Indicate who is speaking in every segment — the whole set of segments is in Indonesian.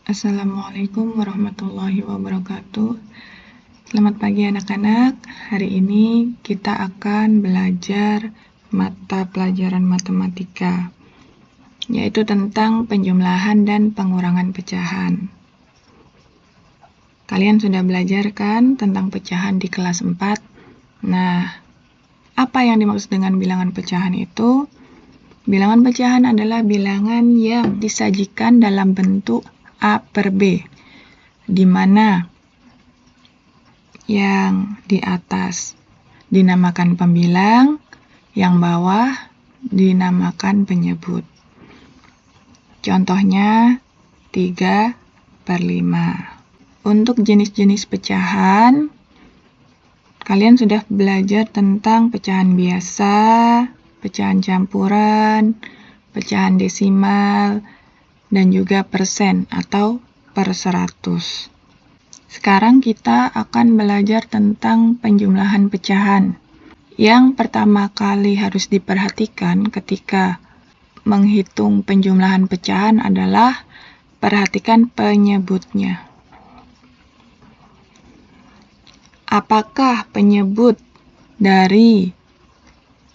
Speaker 1: Assalamualaikum warahmatullahi wabarakatuh. Selamat pagi anak-anak. Hari ini kita akan belajar mata pelajaran matematika, yaitu tentang penjumlahan dan pengurangan pecahan. Kalian sudah belajar kan tentang pecahan di kelas 4? Nah, apa yang dimaksud dengan bilangan pecahan itu? Bilangan pecahan adalah bilangan yang disajikan dalam bentuk A per B, di mana yang di atas dinamakan pembilang, yang bawah dinamakan penyebut. Contohnya 3/5. Untuk jenis-jenis pecahan, kalian sudah belajar tentang pecahan biasa, pecahan campuran, pecahan desimal, dan juga persen atau per 100. Sekarang kita akan belajar tentang penjumlahan pecahan. Yang pertama kali harus diperhatikan ketika menghitung penjumlahan pecahan adalah perhatikan penyebutnya. Apakah penyebut dari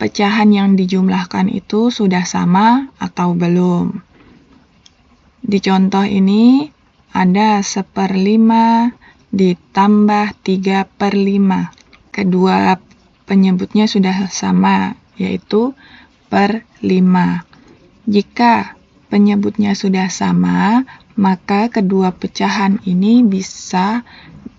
Speaker 1: pecahan yang dijumlahkan itu sudah sama atau belum? Di contoh ini ada 1/5 ditambah 3/5. Kedua penyebutnya sudah sama, yaitu per 5. Jika penyebutnya sudah sama, maka kedua pecahan ini bisa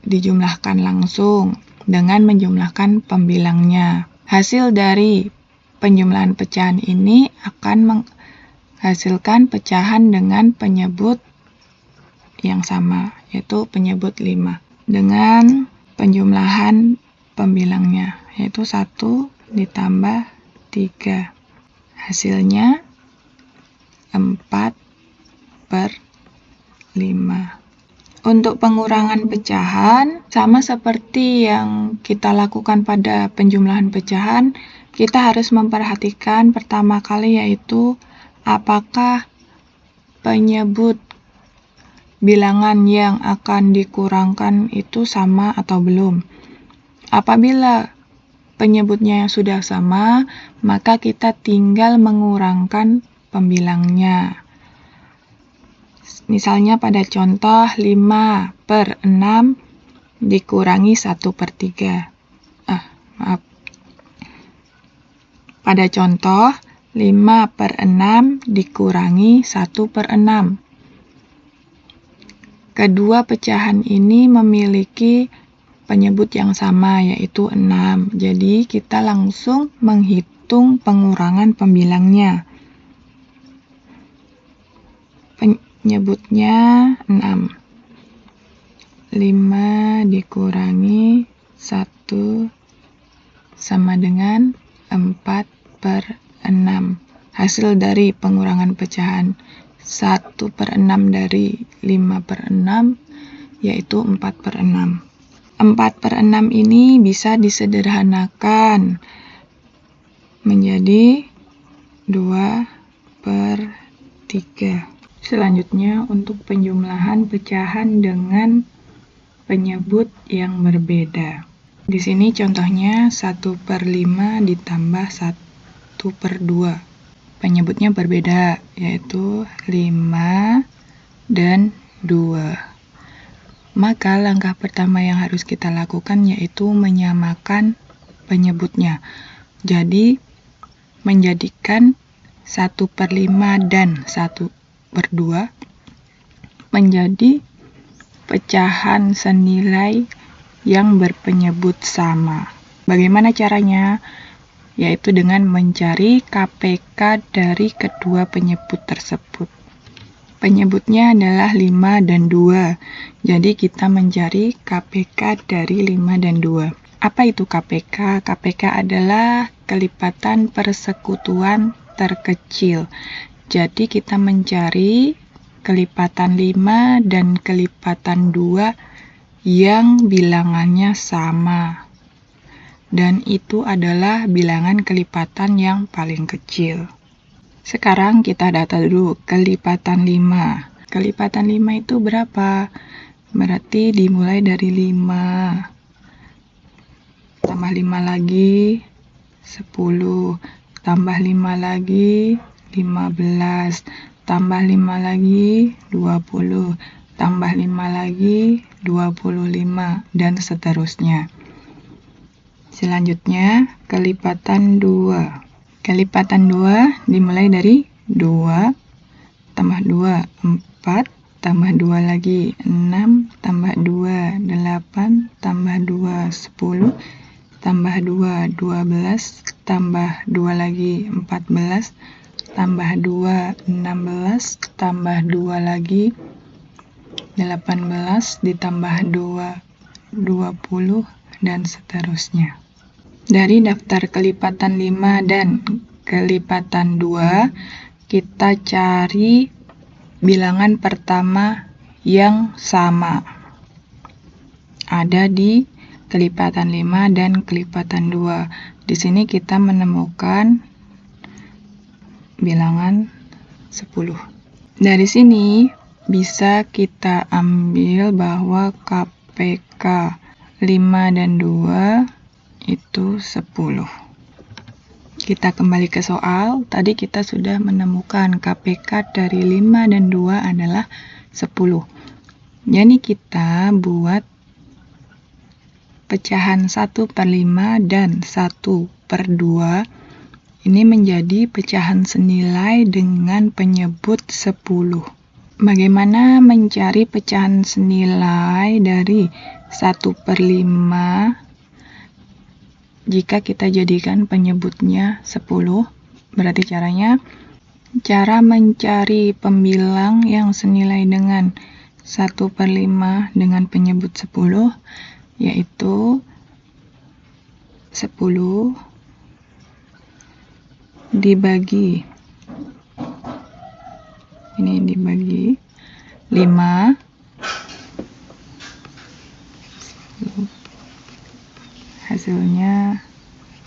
Speaker 1: dijumlahkan langsung dengan menjumlahkan pembilangnya. Hasil dari penjumlahan pecahan ini akan menghasilkan pecahan dengan penyebut yang sama, yaitu penyebut 5. Dengan penjumlahan pembilangnya, yaitu 1 ditambah 3. Hasilnya 4/5. Untuk pengurangan pecahan, sama seperti yang kita lakukan pada penjumlahan pecahan, kita harus memperhatikan pertama kali yaitu apakah penyebut bilangan yang akan dikurangkan itu sama atau belum. Apabila penyebutnya yang sudah sama, maka kita tinggal mengurangkan pembilangnya. Misalnya pada contoh 5/6 dikurangi 1/3. Pada contoh 5/6 dikurangi 1/6. Kedua pecahan ini memiliki penyebut yang sama, yaitu 6. Jadi kita langsung menghitung pengurangan pembilangnya. Penyebutnya 6. 5 dikurangi 1 sama dengan 4/6. Hasil dari pengurangan pecahan 1/6 dari 5/6 yaitu 4/6. 4/6 ini bisa disederhanakan menjadi 2/3. Selanjutnya untuk penjumlahan pecahan dengan penyebut yang berbeda. Di sini contohnya 1/5 ditambah 1/2. Penyebutnya berbeda, yaitu 5 dan 2. Maka langkah pertama yang harus kita lakukan yaitu menyamakan penyebutnya. Jadi, menjadikan 1/5 dan 1/2 menjadi pecahan senilai yang berpenyebut sama. Bagaimana caranya? Yaitu dengan mencari KPK dari kedua penyebut tersebut. Penyebutnya adalah 5 dan 2. Jadi kita mencari KPK dari 5 dan 2. Apa itu KPK? KPK adalah kelipatan persekutuan terkecil. Jadi kita mencari kelipatan 5 dan kelipatan 2 yang bilangannya sama. Dan itu adalah bilangan kelipatan yang paling kecil. Sekarang kita data dulu kelipatan 5. kelipatan 5 itu berapa? Berarti dimulai dari 5. Tambah 5 lagi 10. Tambah 5 lagi 15. Tambah 5 lagi 20. Tambah 5 lagi 25. Dan seterusnya. Selanjutnya, kelipatan 2. Kelipatan 2 dimulai dari 2. Tambah 2, 4. Tambah 2 lagi 6, tambah 2, 8, tambah 2, 10, tambah 2, 12, tambah 2 lagi 14, tambah 2, 16, tambah 2 lagi 18, ditambah 2, 20, dan seterusnya. Dari daftar kelipatan 5 dan kelipatan 2, kita cari bilangan pertama yang sama. Ada di kelipatan 5 dan kelipatan 2. Di sini kita menemukan bilangan 10. Dari sini bisa kita ambil bahwa KPK 5 dan 2 itu 10. Kita kembali ke soal. Tadi kita sudah menemukan KPK dari 5 dan 2 adalah 10. Jadi kita buat pecahan 1/5 dan 1/2 ini menjadi pecahan senilai dengan penyebut 10. Bagaimana mencari pecahan senilai dari 1/5 jika kita jadikan penyebutnya 10? Berarti cara mencari pembilang yang senilai dengan 1/5 dengan penyebut 10, yaitu 10 dibagi 5, hasilnya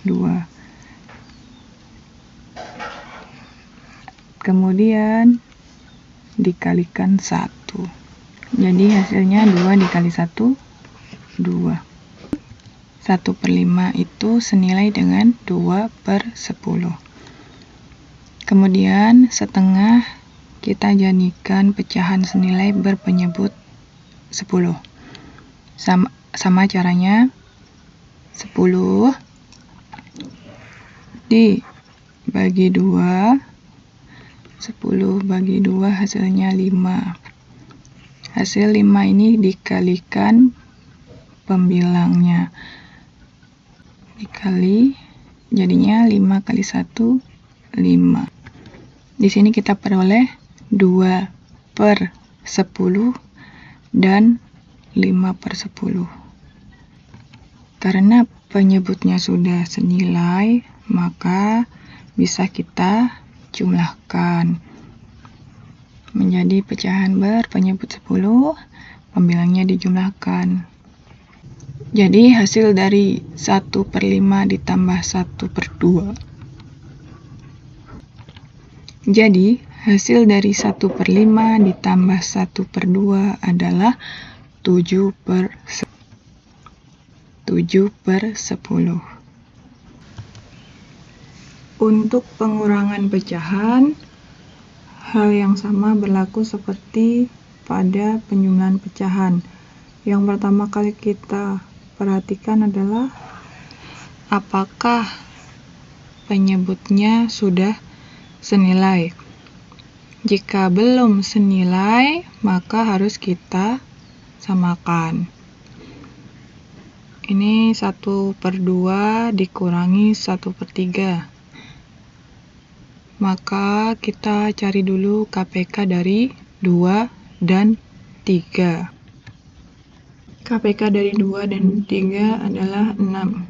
Speaker 1: 2. Kemudian dikalikan 1. Jadi hasilnya 2 dikali 1, 2. 1/5 itu senilai dengan 2/10. Kemudian setengah kita jadikan pecahan senilai berpenyebut 10. Sama caranya, 10 dibagi 2, 10 bagi 2 hasilnya 5. Hasil 5 ini dikalikan pembilangnya. Dikali, jadinya 5 kali 1, 5. Di sini kita peroleh 2/10 dan 5/10. Karena penyebutnya sudah senilai, maka bisa kita jumlahkan menjadi pecahan berpenyebut 10, pembilangnya dijumlahkan. Jadi hasil dari 1/5 ditambah 1/2. Jadi hasil dari 1/5 ditambah 1/2 adalah 7/10. Untuk pengurangan pecahan, hal yang sama berlaku seperti pada penjumlahan pecahan. Yang pertama kali kita perhatikan adalah apakah penyebutnya sudah senilai. Jika belum senilai, maka harus kita samakan. Ini 1/2 dikurangi 1/3. Maka kita cari dulu KPK dari 2 dan 3. KPK dari 2 dan 3 adalah 6.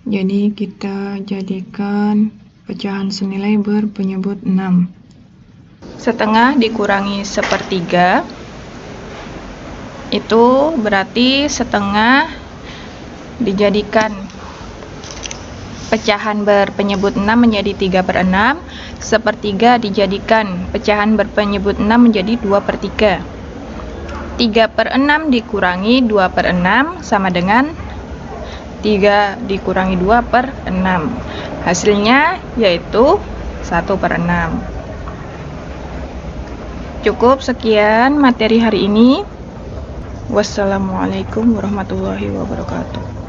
Speaker 1: Jadi kita jadikan pecahan senilai berpenyebut 6. Setengah dikurangi 1/3 itu berarti setengah dijadikan pecahan berpenyebut 6 menjadi 3/6, sepertiga dijadikan pecahan berpenyebut 6 menjadi 2/3. 3/6 dikurangi 2/6 sama dengan 3 dikurangi 2/6. Hasilnya yaitu 1/6. Cukup sekian materi hari ini. Wassalamualaikum warahmatullahi wabarakatuh.